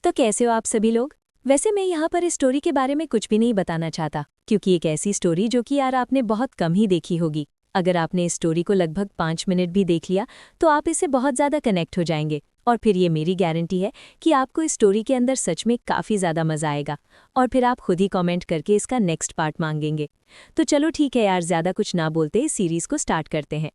तो कैसे हो आप सभी लोग। वैसे मैं यहाँ पर इस स्टोरी के बारे में कुछ भी नहीं बताना चाहता, क्योंकि एक ऐसी स्टोरी जो कि यार आपने बहुत कम ही देखी होगी। अगर आपने इस स्टोरी को लगभग 5 मिनट भी देख लिया तो आप इससे बहुत ज़्यादा कनेक्ट हो जाएंगे, और फिर ये मेरी गारंटी है कि आपको इस स्टोरी के अंदर सच में काफ़ी ज़्यादा मज़ा आएगा, और फिर आप खुद ही कमेंट करके इसका नेक्स्ट पार्ट मांगेंगे। तो चलो ठीक है यार, ज़्यादा कुछ ना बोलते इस सीरीज़ को स्टार्ट करते हैं।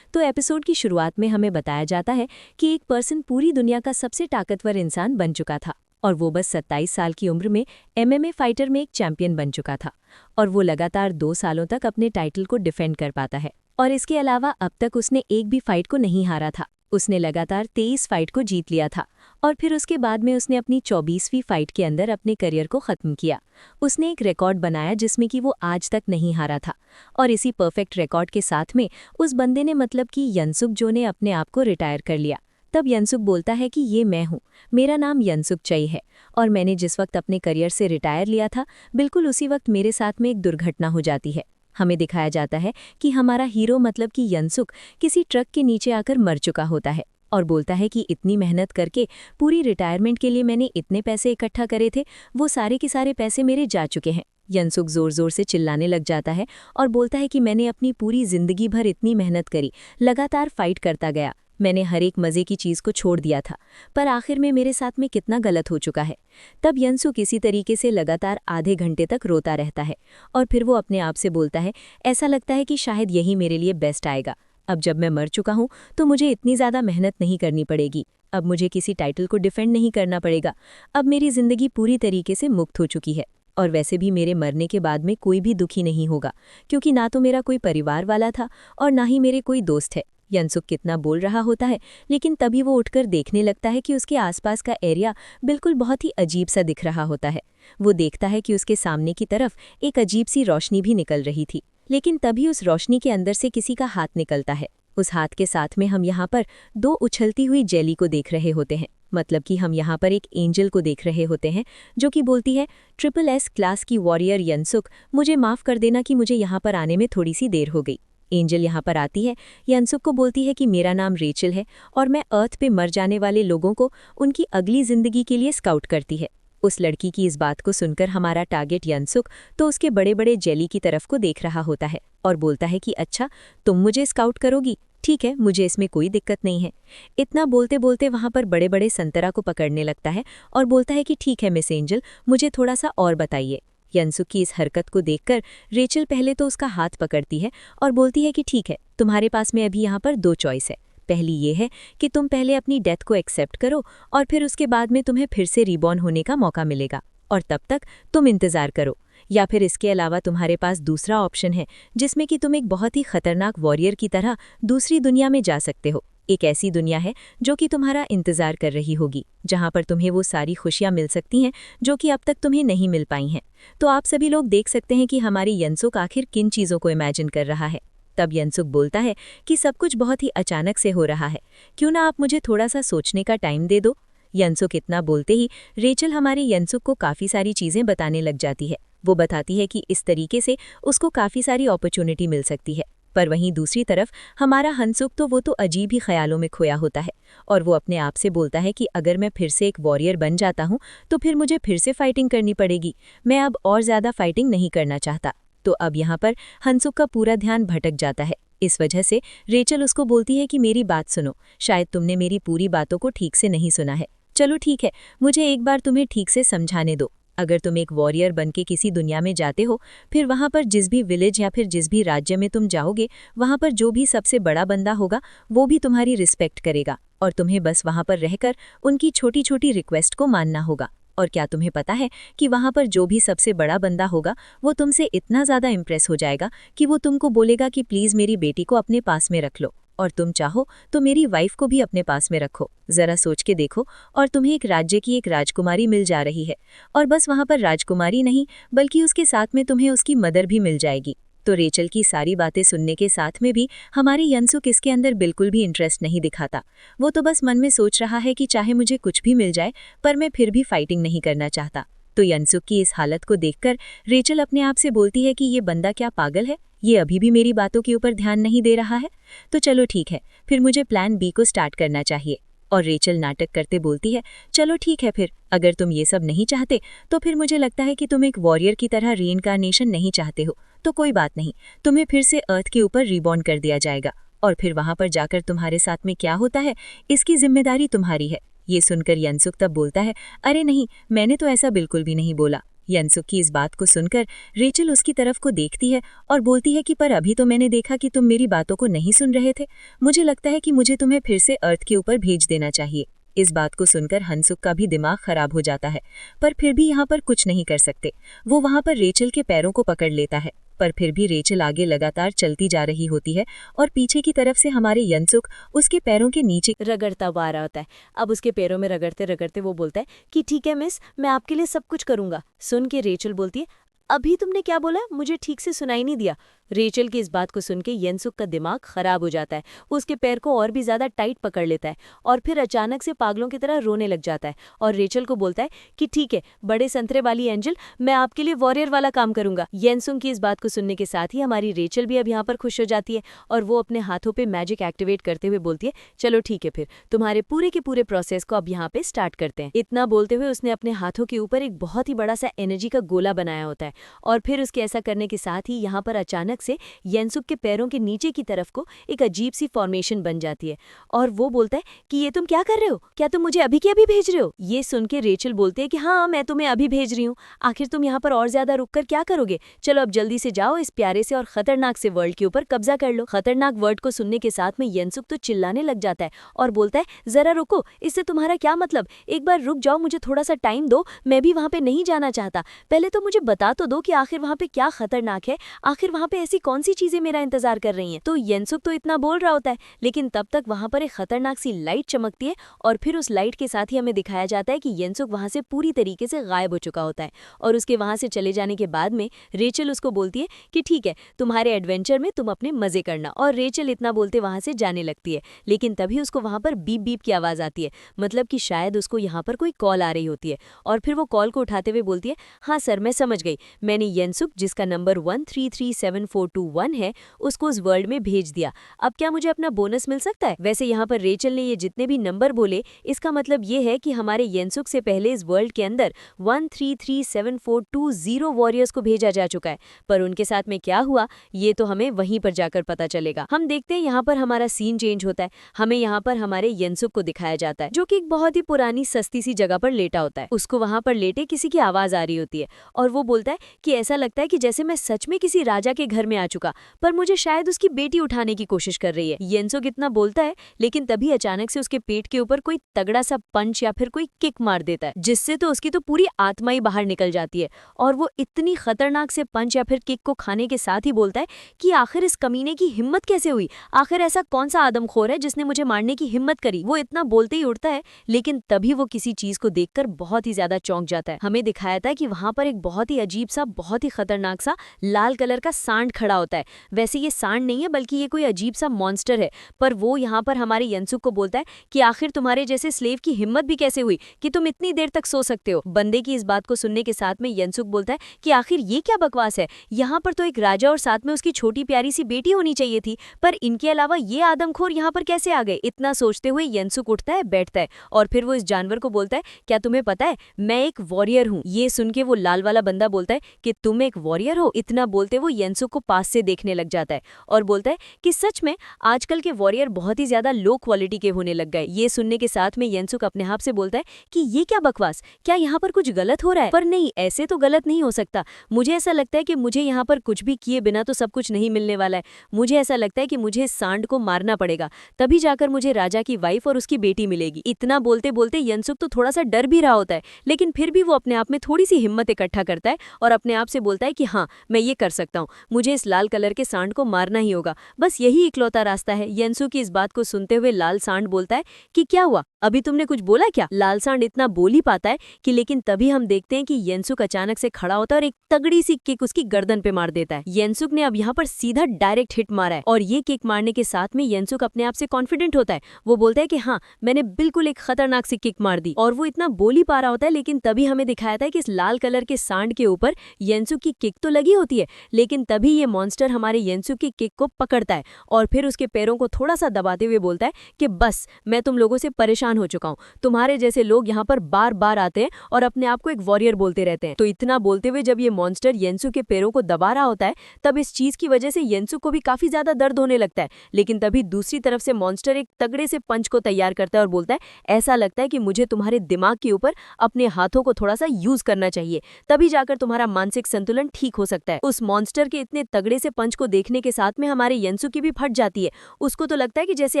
तो एपिसोड की शुरुआत में हमें बताया जाता है कि एक पर्सन पूरी दुनिया का सबसे ताकतवर इंसान बन चुका था, और वो बस 27 साल की उम्र में एमएमए फाइटर में एक चैंपियन बन चुका था, और वो लगातार 2 सालों तक अपने टाइटल को डिफेंड कर पाता है। और इसके अलावा अब तक उसने एक भी फाइट को नहीं हारा था। उसने लगातार 23 फाइट को जीत लिया था, और फिर उसके बाद में उसने अपनी 24वीं फाइट के अंदर अपने करियर को ख़त्म किया। उसने एक रिकॉर्ड बनाया जिसमें कि वो आज तक नहीं हारा था, और इसी परफेक्ट रिकॉर्ड के साथ में उस बंदे ने मतलब कि यनसुक जो ने अपने आप को रिटायर कर लिया। तब यनसुक बोलता है कि ये मैं हूँ, मेरा नाम यनसुक चई है, और मैंने जिस वक्त अपने करियर से रिटायर लिया था बिल्कुल उसी वक्त मेरे साथ में एक दुर्घटना हो जाती है। हमें दिखाया जाता है कि हमारा हीरो मतलब कि यनसुक किसी ट्रक के नीचे आकर मर चुका होता है, और बोलता है कि इतनी मेहनत करके पूरी रिटायरमेंट के लिए मैंने इतने पैसे इकट्ठा करे थे, वो सारे के सारे पैसे मेरे जा चुके हैं। यनसुक जोर जोर से चिल्लाने लग जाता है और बोलता है कि मैंने अपनी पूरी जिंदगी भर इतनी मेहनत करी, लगातार फाइट करता गया, मैंने हर एक मज़े की चीज़ को छोड़ दिया था, पर आखिर में मेरे साथ में कितना गलत हो चुका है। तब यनसुक इसी तरीके से लगातार आधे घंटे तक रोता रहता है, और फिर वो अपने आप से बोलता है, ऐसा लगता है कि शायद यही मेरे लिए बेस्ट आएगा। अब जब मैं मर चुका हूँ तो मुझे इतनी ज़्यादा मेहनत नहीं करनी पड़ेगी, अब मुझे किसी टाइटल को डिफेंड नहीं करना पड़ेगा, अब मेरी ज़िंदगी पूरी तरीके से मुक्त हो चुकी है। और वैसे भी मेरे मरने के बाद में कोई भी दुखी नहीं होगा, क्योंकि ना तो मेरा कोई परिवार वाला था और ना ही मेरे कोई दोस्त है। यनसुक कितना बोल रहा होता है, लेकिन तभी वो उठकर देखने लगता है कि उसके आसपास का एरिया बिल्कुल बहुत ही अजीब सा दिख रहा होता है। वो देखता है कि उसके सामने की तरफ एक अजीब सी रोशनी भी निकल रही थी, लेकिन तभी उस रोशनी के अंदर से किसी का हाथ निकलता है। उस हाथ के साथ में हम यहाँ पर 2 उछलती हुई जेली को देख रहे होते हैं, मतलब कि हम यहाँ पर एक एंजल को देख रहे होते हैं जो कि बोलती है, SSS क्लास की वॉरियर यनसुक, मुझे माफ़ कर देना कि मुझे यहाँ पर आने में थोड़ी सी देर हो गई। एंजल यहाँ पर आती है, यनसुक को बोलती है कि मेरा नाम रेचल है और मैं अर्थ पे मर जाने वाले लोगों को उनकी अगली ज़िंदगी के लिए स्काउट करती है। उस लड़की की इस बात को सुनकर हमारा टारगेट यनसुक तो उसके बड़े बड़े जेली की तरफ को देख रहा होता है और बोलता है कि अच्छा, तुम मुझे स्काउट करोगी, ठीक है, मुझे इसमें कोई दिक्कत नहीं है। इतना बोलते बोलते वहाँ पर बड़े बड़े संतरा को पकड़ने लगता है और बोलता है कि ठीक है मिस एंजल, मुझे थोड़ा सा और बताइए। यनसुक की इस हरकत को देखकर रेचल पहले तो उसका हाथ पकड़ती है और बोलती है कि ठीक है, तुम्हारे पास में अभी यहाँ पर 2 चॉइस है। पहली ये है कि तुम पहले अपनी डेथ को एक्सेप्ट करो और फिर उसके बाद में तुम्हें फिर से रिबॉर्न होने का मौका मिलेगा, और तब तक तुम इंतज़ार करो। या फिर इसके अलावा तुम्हारे पास दूसरा ऑप्शन है जिसमें कि तुम एक बहुत ही खतरनाक वॉरियर की तरह दूसरी दुनिया में जा सकते हो। एक ऐसी दुनिया है जो कि तुम्हारा इंतज़ार कर रही होगी, जहाँ पर तुम्हें वो सारी खुशियाँ मिल सकती हैं जो कि अब तक तुम्हें नहीं मिल पाई हैं। तो आप सभी लोग देख सकते हैं कि हमारी यनसुक आखिर किन चीज़ों को इमेजिन कर रहा है। तब यनसुक बोलता है कि सब कुछ बहुत ही अचानक से हो रहा है, क्यों ना आप मुझे थोड़ा सा सोचने का टाइम दे दो। यनसुक इतना बोलते ही रेचल हमारी यनसुक को काफ़ी सारी चीज़ें बताने लग जाती है। वो बताती है कि इस तरीके से उसको काफ़ी सारी अपॉर्चुनिटी मिल सकती है, पर वहीं दूसरी तरफ हमारा हंसुक तो वो तो अजीब ही ख्यालों में खोया होता है, और वो अपने आप से बोलता है कि अगर मैं फिर से एक वॉरियर बन जाता हूँ तो फिर मुझे फिर से फाइटिंग करनी पड़ेगी, मैं अब और ज़्यादा फाइटिंग नहीं करना चाहता। तो अब यहाँ पर हंसुक का पूरा ध्यान भटक जाता है। इस वजह से रेचल उसको बोलती है कि मेरी बात सुनो, शायद तुमने मेरी पूरी बातों को ठीक से नहीं सुना है। चलो ठीक है, मुझे एक बार तुम्हें ठीक से समझाने दो। अगर तुम एक वॉरियर बन के किसी दुनिया में जाते हो, फिर वहाँ पर जिस भी विलेज या फिर जिस भी राज्य में तुम जाओगे, वहाँ पर जो भी सबसे बड़ा बंदा होगा वो भी तुम्हारी रिस्पेक्ट करेगा, और तुम्हें बस वहाँ पर रहकर उनकी छोटी छोटी रिक्वेस्ट को मानना होगा। और क्या तुम्हें पता है कि वहाँ पर जो भी सबसे बड़ा बंदा होगा वो तुमसे इतना ज़्यादा इम्प्रेस हो जाएगा कि वो तुमको बोलेगा कि प्लीज़ मेरी बेटी को अपने पास में रख लो, और तुम चाहो तो मेरी वाइफ को भी अपने पास में रखो। ज़रा सोच के देखो, और तुम्हें एक राज्य की एक राजकुमारी मिल जा रही है, और बस वहाँ पर राजकुमारी नहीं बल्कि उसके साथ में तुम्हें उसकी मदर भी मिल जाएगी। तो रेचल की सारी बातें सुनने के साथ में भी हमारी यनसुक इसके अंदर बिल्कुल भी इंटरेस्ट नहीं दिखाता। वो तो बस मन में सोच रहा है कि चाहे मुझे कुछ भी मिल जाए, पर मैं फिर भी फाइटिंग नहीं करना चाहता। तो यनसुक की इस हालत को देखकर रेचल अपने आप से बोलती है कि ये बंदा क्या पागल है, ये अभी भी मेरी बातों के ऊपर ध्यान नहीं दे रहा है। तो चलो ठीक है, फिर मुझे प्लान बी को स्टार्ट करना चाहिए। और रेचल नाटक करते बोलती है, चलो ठीक है फिर, अगर तुम ये सब नहीं चाहते तो फिर मुझे लगता है कि तुम एक वॉरियर की तरह रीइंकार्नेशन नहीं चाहते हो, तो कोई बात नहीं, तुम्हें फिर से अर्थ के ऊपर रिबॉर्न कर दिया जाएगा और फिर वहां पर जाकर तुम्हारे साथ में क्या होता है इसकी जिम्मेदारी तुम्हारी है। ये सुनकर यनसुक तब बोलता है, अरे नहीं, मैंने तो ऐसा बिल्कुल भी नहीं बोला। यनसुक की इस बात को सुनकर रेचल उसकी तरफ को देखती है और बोलती है कि पर अभी तो मैंने देखा कि तुम मेरी बातों को नहीं सुन रहे थे, मुझे लगता है कि मुझे तुम्हें फिर से अर्थ के ऊपर भेज देना चाहिए। इस बात को सुनकर हंसुक का भी दिमाग खराब हो जाता है, पर फिर भी यहाँ पर कुछ नहीं कर सकते। वो वहाँ पर रेचल के पैरों को पकड़ लेता है, पर फिर भी रेचल आगे लगातार चलती जा रही होती है और पीछे की तरफ से हमारे यनसुक उसके पैरों के नीचे रगड़ता हुआ आ रहा होता है। अब उसके पैरों में रगड़ते रगड़ते वो बोलता है कि ठीक है मिस, मैं आपके लिए सब कुछ करूंगा। सुन के रेचल बोलती है, अभी तुमने क्या बोला, मुझे ठीक से सुनाई नहीं दिया। रेचल की इस बात को सुन के यनसुक का दिमाग खराब हो जाता है। वो उसके पैर को और भी ज्यादा टाइट पकड़ लेता है और फिर अचानक से पागलों की तरह रोने लग जाता है और रेचल को बोलता है कि ठीक है बड़े संतरे वाली एंजल, मैं आपके लिए वॉरियर वाला काम करूंगा। यनसुक की इस बात को सुनने के साथ ही हमारी रेचल भी अब यहाँ पर खुश हो जाती है और वो अपने हाथों पे मैजिक एक्टिवेट करते हुए बोलती है, चलो ठीक है फिर, तुम्हारे पूरे के पूरे प्रोसेस को अब यहाँ पे स्टार्ट करते हैं। इतना बोलते हुए उसने अपने हाथों के ऊपर एक बहुत ही बड़ा सा एनर्जी का गोला बनाया होता है और फिर उसके ऐसा करने के साथ ही यहाँ पर अचानक से यनसुक के पैरों के नीचे की तरफ को एक अजीब सी फॉर्मेशन बन जाती है और वो बोलता है कि ये तुम क्या कर रहे हो, क्या तुम मुझे अभी के अभी भेज रहे हो। ये सुन के रेचल बोलती है कि हाँ, मैं तुम्हें अभी भेज रही हूँ, आखिर तुम यहाँ पर और ज्यादा रुककर क्या करोगे, चलो अब जल्दी से जाओ, इस प्यारे से और खतरनाक से वर्ल्ड के ऊपर कब्जा कर लो। खतरनाक वर्ड को सुनने के साथ में यनसुक तो चिल्लाने लग जाता है और बोलता है, जरा रुको, इससे तुम्हारा क्या मतलब, एक बार रुक जाओ, मुझे थोड़ा सा टाइम दो, मैं भी वहां पे नहीं जाना चाहता, पहले तो मुझे बता तो दो कि आखिर वहां पे क्या खतरनाक है, आखिर वहां पे ऐसी कौन सी चीजें मेरा इंतजार कर रही हैं। तो यनसुक तो इतना बोल रहा होता है, लेकिन तब तक वहां पर एक खतरनाक सी लाइट चमकती है और फिर उस लाइट के साथ ही हमें दिखाया जाता है कि यनसुक वहां से पूरी तरीके से गायब हो चुका होता है और उसके वहां से चले जाने के बाद में रेचल उसको बोलती है कि ठीक है, तुम्हारे एडवेंचर में तुम अपने मजे करना, और रेचल इतना बोलते वहां से जाने लगती है। लेकिन तभी उसको वहां पर बीप बीप की आवाज आती है, मतलब कि शायद उसको यहाँ पर कोई कॉल आ रही होती है और फिर वो कॉल को उठाते हुए बोलती है, हाँ सर, मैं समझ गई, मैंने यनसुक, जिसका नंबर 1337421 है, उसको उस वर्ल्ड में भेज दिया, अब क्या मुझे अपना बोनस मिल सकता है। वैसे यहाँ पर रेचल ने ये जितने भी नंबर बोले, इसका मतलब ये है कि हमारे यनसुक से पहले इस वर्ल्ड के अंदर 1337420 वॉरियर्स को भेजा जा चुका है, पर उनके साथ में क्या हुआ ये तो हमें वहीं पर जाकर पता चलेगा। हम देखते हैं यहाँ पर हमारा सीन चेंज होता है, हमें यहाँ पर हमारे यनसुक को दिखाया जाता है जो कि एक बहुत ही पुरानी सस्ती सी जगह पर लेटा होता है। उसको वहां पर लेटे किसी की आवाज आ रही होती है और वो बोलता है कि ऐसा लगता है कि जैसे मैं सच में किसी राजा के घर में आ चुका, पर मुझे शायद उसकी बेटी उठाने की कोशिश कर रही है। यनसुक इतना बोलता है, लेकिन तभी अचानक से उसके पेट के ऊपर कोई तगड़ा सा पंच या फिर कोई किक मार देता है, जिससे तो उसकी तो पूरी आत्मा ही बाहर निकल जाती है और वो इतनी खतरनाक से पंच या फिर किक को खाने के साथ ही बोलता है कि आखिर इस कमीने की हिम्मत कैसे हुई, आखिर ऐसा कौन सा आदमखोर है जिसने मुझे मारने की हिम्मत करी। वो इतना बोलते ही उठता है, लेकिन तभी वो किसी चीज को देखकर बहुत ही ज्यादा चौंक जाता है। हमें दिखाया था कि वहां पर एक बहुत ही अजीब सा, बहुत ही खतरनाक सा लाल कलर का सांड खड़ा होता है। वैसे ये सांड नहीं है, बल्कि ये कोई अजीब सा मॉन्स्टर है, पर वो यहाँ पर हमारे यनसुक को बोलता है कि आखिर तुम्हारे जैसे स्लेव की हिम्मत भी कैसे हुई कि तुम इतनी देर तक सो सकते हो। बंदे की इस बात को सुनने के साथ में यनसुक बोलता है कि आखिर ये क्या बकवास है, यहाँ पर तो एक राजा और साथ में उसकी छोटी प्यारी सी बेटी होनी चाहिए थी, पर इनके अलावा ये आदमखोर यहाँ पर कैसे आ गए। इतना सोचते हुए यनसुक उठता है, बैठता है और फिर वो इस जानवर को बोलता है, क्या तुम्हें पता है मैं एक वॉरियर हूँ। ये सुन के वो लाल वाला बंदा बोलता है कि तुम एक वॉरियर हो। इतना बोलते वो यनसुक को पास से देखने लग जाता है और बोलता है कि सच में आजकल के वॉरियर बहुत ही ज्यादा लो क्वालिटी के होने लग गए। ये सुनने के साथ में यनसुक अपने आप से बोलता है कि ये क्या बकवास, क्या यहाँ पर कुछ गलत हो रहा है। पर नहीं, ऐसे तो गलत नहीं हो सकता, मुझे ऐसा लगता है कि मुझे यहाँ पर कुछ भी किए बिना तो सब कुछ नहीं मिलने वाला है। मुझे ऐसा लगता है कि मुझे इस सांड को मारना पड़ेगा, तभी जाकर मुझे राजा की वाइफ और उसकी बेटी मिलेगी। इतना बोलते बोलते यनसुक तो थोड़ा सा डर भी रहा होता है, लेकिन फिर भी वो अपने आप में थोड़ी सी हिम्मत इकट्ठा करता है और अपने आप से बोलता है कि हाँ, मैं ये कर सकता हूँ, मुझे इस लाल कलर के सांड को मारना ही होगा, बस यही इकलौता रास्ता है। यनसुक की इस बात को सुनते हुए लाल सांड बोलता है कि क्या हुआ, अभी तुमने कुछ बोला क्या। लाल सांड इतना बोल ही पाता है कि लेकिन तभी हम देखते हैं कि यनसुक अचानक से खड़ा होता है और एक तगड़ी सी किक उसकी गर्दन पे मार देता है। यनसुक ने अब यहाँ पर सीधा डायरेक्ट हिट मारा है और ये किक मारने के साथ में यनसुक अपने आप से कॉन्फिडेंट होता है। वो बोलता है कि हाँ, मैंने बिल्कुल एक खतरनाक सी किक मार दी, और वो इतना बोल ही पा रहा होता है, लेकिन तभी हमें दिखाया था कि इस लाल कलर के सांड के ऊपर यनसुक की किक तो लगी होती है, लेकिन तभी ये मॉन्स्टर हमारे यनसुक की किक को पकड़ता है और फिर उसके पैरों को थोड़ा सा दबाते हुए बोलता है कि बस मैं तुम लोगों से परेशान परेशान हो चुका हूँ। तुम्हारे जैसे लोग यहाँ पर बार बार आते हैं और अपने आप को एक वॉरियर बोलते रहते हैं। तो इतना बोलते हुए जब ये मॉन्स्टर येंसु के पैरों को दबा रहा होता है, तब इस चीज की वजह से येंसु को भी काफी ज्यादा दर्द होने लगता है। लेकिन तभी दूसरी तरफ से मॉन्स्टर एक तगड़े से पंच को तैयार करता है और बोलता है, ऐसा लगता है कि मुझे तुम्हारे दिमाग के ऊपर अपने हाथों को थोड़ा सा यूज करना चाहिए, तभी जाकर तुम्हारा मानसिक संतुलन ठीक हो सकता है। उस मॉन्स्टर के इतने तगड़े से पंच को देखने के साथ में हमारे येंसु की भी फट जाती है। उसको तो लगता है कि जैसे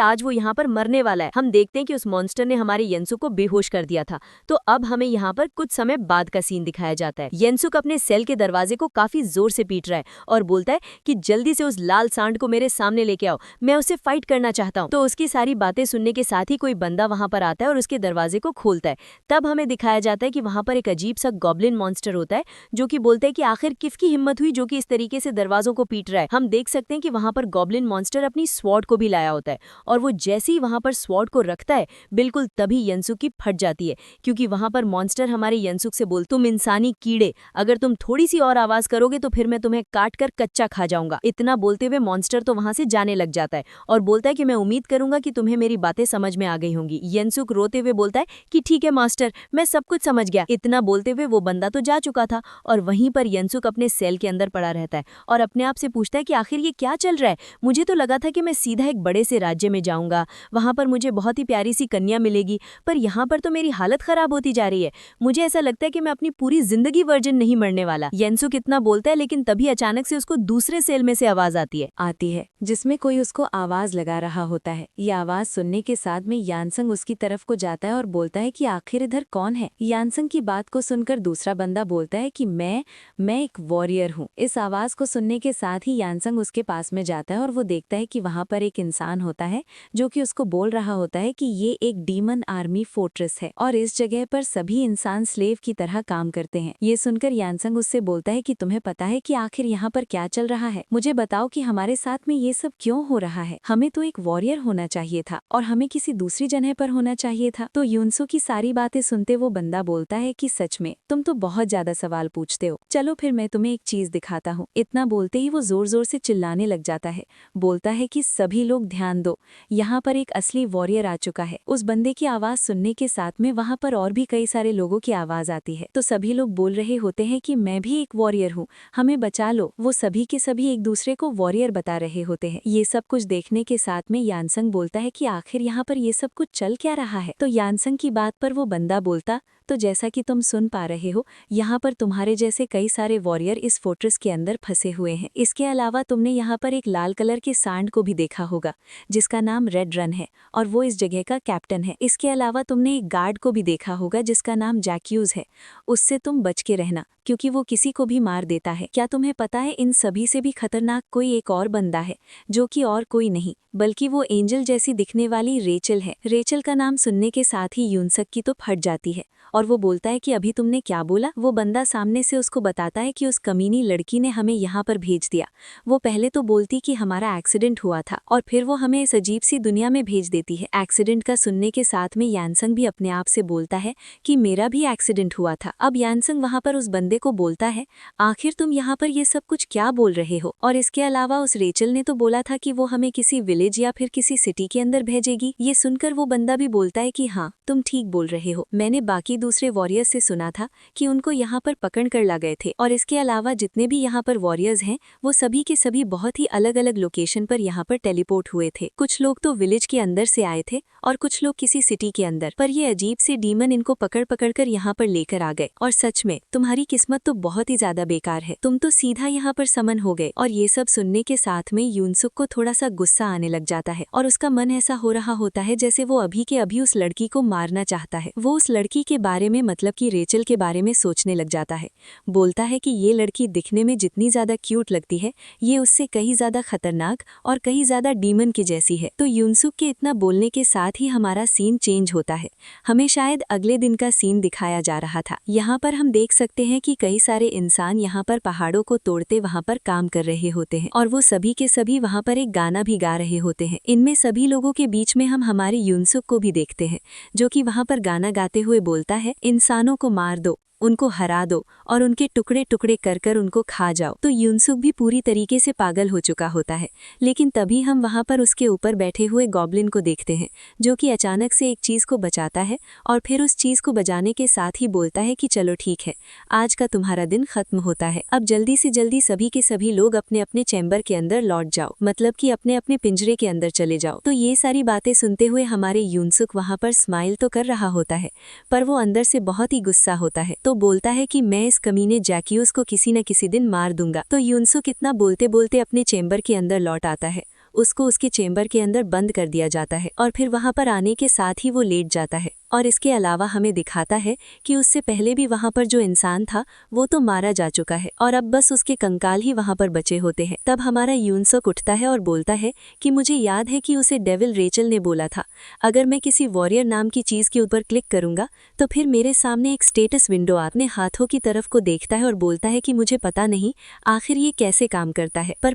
आज वो यहाँ पर मरने वाला है। हम देखते हैं कि उस मॉन्स्टर ने हमारे येंसु को बेहोश कर दिया था। तो अब हमें यहाँ पर कुछ समय बाद का सीन दिखाया जाता है। येंसुक अपने सेल के दरवाजे को काफी जोर से पीट रहा है और बोलता है कि जल्दी से उस लाल सांड को मेरे सामने लेके आओ, मैं उससे फाइट करना चाहता हूँ। तो उसकी सारी बातें सुनने के साथ ही कोई बंदा वहां पर आता है और उसके दरवाजे को खोलता है। तब हमें दिखाया जाता है कि वहां पर एक अजीब सा गॉब्लिन मॉन्स्टर होता है, जो कि बोलता है कि आखिर किसकी हिम्मत हुई जो कि इस तरीके से दरवाजों को पीट रहा है। हम देख सकते हैं कि वहां पर गॉब्लिन मॉन्स्टर अपनी स्वॉर्ड को भी लाया होता है और वो जैसे ही वहां पर स्वॉर्ड को रखता है, बिल्कुल तभी येंसुक की फट जाती है, क्योंकि वहां पर मॉन्स्टर हमारे येंसुक से बोल, तुम इंसानी कीड़े, अगर तुम थोड़ी सी और आवाज करोगे तो फिर मैं तुम्हें काट कर कच्चा खा जाऊंगा। इतना बोलते हुए मॉन्स्टर तो वहां से जाने लग जाता है और बोलता है कि मैं उम्मीद करूंगा कि तुम्हें मेरी बातें समझ में आ गई होंगी। येंसुक रोते हुए बोलता है कि ठीक है मास्टर, मैं सब कुछ समझ गया। इतना बोलते हुए वो बंदा तो जा चुका था और वहीं पर येंसुक अपने सेल के अंदर पड़ा रहता है और अपने आप से पूछता है कि आखिर ये क्या चल रहा है। मुझे तो लगा था कि मैं सीधा एक बड़े से राज्य में जाऊंगा, वहां पर मुझे बहुत ही प्यारी सी कन्या मिलेगी, पर यहाँ पर तो मेरी हालत खराब होती जा रही है। मुझे ऐसा लगता है कि मैं अपनी पूरी जिंदगी वर्जिन नहीं मरने वाला। येंसुक इतना बोलता है, लेकिन तभी अचानक से उसको दूसरे सेल में से आवाज आती है जिसमें कोई उसको आवाज लगा रहा होता है। ये आवाज सुनने के साथ में यानसंग उसकी तरफ को जाता है और बोलता है कि आखिर इधर कौन है। यानसंग की बात को सुनकर दूसरा बंदा बोलता है कि मैं एक वॉरियर हूँ। इस आवाज को सुनने के साथ ही यानसंग उसके पास में जाता है और वो देखता है कि वहां पर एक इंसान होता है जो कि उसको बोल रहा होता है कि ये एक डीमन आर्मी फोर्ट्रेस है और इस जगह पर सभी इंसान स्लेव की तरह काम करते हैं। ये सुनकर यानसंग उससे बोलता है कि तुम्हें पता है कि आखिर यहाँ पर क्या चल रहा है? मुझे बताओ कि हमारे साथ में ये सब क्यों हो रहा है? हमें तो एक वॉरियर होना चाहिए था और हमें किसी दूसरी जगह पर होना चाहिए था। तो युनसु की सारी बातें सुनते वो बंदा बोलता है कि सच में तुम तो बहुत ज्यादा सवाल पूछते हो, चलो फिर मैं तुम्हें एक चीज दिखाता हूँ। इतना बोलते ही वो जोर जोर से चिल्लाने लग जाता है, बोलता है कि सभी लोग ध्यान दो, यहाँ पर एक असली वॉरियर आ चुका है। उस बंदे की आवाज सुनने के साथ में वहाँ पर और भी कई सारे लोगों की आवाज आती है। तो सभी लोग बोल रहे होते हैं कि मैं भी एक वॉरियर हूँ, हमें बचा लो। वो सभी के सभी एक दूसरे को वॉरियर बता रहे होते हैं। ये सब कुछ देखने के साथ में यानसंग बोलता है कि आखिर यहाँ पर ये सब कुछ चल क्या रहा है? तो यानसंग की बात पर वो बंदा बोलता, तो जैसा कि तुम सुन पा रहे हो, यहाँ पर तुम्हारे जैसे कई सारे वॉरियर इस फोर्ट्रेस के अंदर फंसे हुए हैं। इसके अलावा तुमने यहाँ पर एक लाल कलर के सांड को भी देखा होगा जिसका नाम रेड रन है और वो इस जगह का कैप्टन है। इसके अलावा तुमने एक गार्ड को भी देखा होगा जिसका नाम जैक्यूज है, उससे तुम बच के रहना क्योंकि वो किसी को भी मार देता है। क्या तुम्हें पता है इन सभी से भी खतरनाक कोई एक और बंदा है जो कि और कोई नहीं बल्कि वो एंजल जैसी दिखने वाली रेचल है। रेचल का नाम सुनने के साथ ही यूनसक की तो फट जाती है और वो बोलता है कि अभी तुमने क्या बोला? वो बंदा सामने से उसको बताता है कि उस कमीनी लड़की ने हमें यहाँ पर भेज दिया। वो पहले तो बोलती कि हमारा एक्सीडेंट हुआ था और फिर वो हमें इस अजीब सी दुनिया में भेज देती है। एक्सीडेंट का सुनने के साथ में यानसंग भी अपने आप से बोलता है कि मेरा भी एक्सीडेंट हुआ था। अब यानसंग वहाँ पर उस बंदे को बोलता है, आखिर तुम यहाँ पर ये सब कुछ क्या बोल रहे हो? और इसके अलावा उस रेचल ने तो बोला था कि वो हमें किसी विलेज या फिर किसी सिटी के अंदर भेजेगी। ये सुनकर वो बंदा भी बोलता है कि हाँ, तुम ठीक बोल रहे हो, मैंने बाकी दूसरे वॉरियर्स से सुना था कि उनको यहाँ पर पकड़ कर ला गए थे और इसके अलावा जितने भी यहाँ पर वॉरियर्स हैं वो सभी के सभी बहुत ही अलग अलग लोकेशन पर यहाँ पर टेलीपोर्ट हुए थे। कुछ लोग तो विलेज के अंदर से आए थे और कुछ लोग किसी सिटी के अंदर, पर ये अजीब से डीमन इनको पकड़ पकड़ कर यहाँ पर लेकर आ गए। और सच में तुम्हारी किस्मत तो बहुत ही ज्यादा बेकार है, तुम तो सीधा यहाँ पर समन हो गए। और ये सब सुनने के साथ में यूनसुक को थोड़ा सा गुस्सा आने लग जाता है और उसका मन ऐसा हो रहा होता है जैसे वो अभी के अभी उस लड़की को मारना चाहता है। वो उस लड़की के बारे में मतलब कि रेचल के बारे में सोचने लग जाता है। बोलता है कि ये लड़की दिखने में जितनी ज्यादा क्यूट लगती है ये उससे कहीं ज्यादा खतरनाक और कहीं ज्यादा डीमन की जैसी है। तो यूनसुक के इतना बोलने के साथ ही हमारा सीन चेंज होता है। हमें शायद अगले दिन का सीन दिखाया जा रहा था। यहाँ पर हम देख सकते हैं कि कई सारे इंसान यहाँ पर पहाड़ों को तोड़ते वहाँ पर काम कर रहे होते हैं और वो सभी के सभी वहाँ पर एक गाना भी गा रहे होते हैं। इनमें सभी लोगों के बीच में हम हमारे यूनसुक को भी देखते हैं जो कि वहाँ पर गाना गाते हुए बोलता है, इंसानों को मार दो, उनको हरा दो और उनके टुकड़े टुकड़े कर कर उनको खा जाओ। तो युनसुक भी पूरी तरीके से पागल हो चुका होता है, लेकिन तभी हम वहाँ पर उसके ऊपर बैठे हुए गॉब्लिन को देखते हैं, जो कि अचानक से एक चीज़ को बचाता है और फिर उस चीज़ को बजाने के साथ ही बोलता है कि चलो ठीक है, आज का तुम्हारा दिन खत्म होता है, अब जल्दी से जल्दी सभी के सभी लोग अपने अपने चैम्बर के अंदर लौट जाओ, मतलब कि अपने अपने पिंजरे के अंदर चले जाओ। तो ये सारी बातें सुनते हुए हमारे युनसुक वहाँ पर स्माइल तो कर रहा होता है, पर वो अंदर से बहुत ही गुस्सा होता है। तो बोलता है कि मैं इस कमीने जैक्यूस को किसी न किसी दिन मार दूंगा। तो युनसुक इतना बोलते बोलते अपने चैम्बर के अंदर लौट आता है, उसको उसके चैम्बर के अंदर बंद कर दिया जाता है और फिर वहाँ पर आने के साथ ही वो लेट जाता है। और इसके अलावा हमें दिखाता है कि उससे पहले भी वहाँ पर जो इंसान था वो तो मारा जा चुका है और अब बस उसके कंकाल ही वहाँ पर बचे होते हैं। तब हमारा युनसुक उठता है और बोलता है कि मुझे याद है कि उसे डेविल रेचल ने बोला था, अगर मैं किसी वॉरियर नाम की चीज़ के ऊपर क्लिक करूंगा तो फिर मेरे सामने एक स्टेटस विंडो अपने हाथों की तरफ को देखता है और बोलता है कि मुझे पता नहीं आखिर ये कैसे काम करता है, पर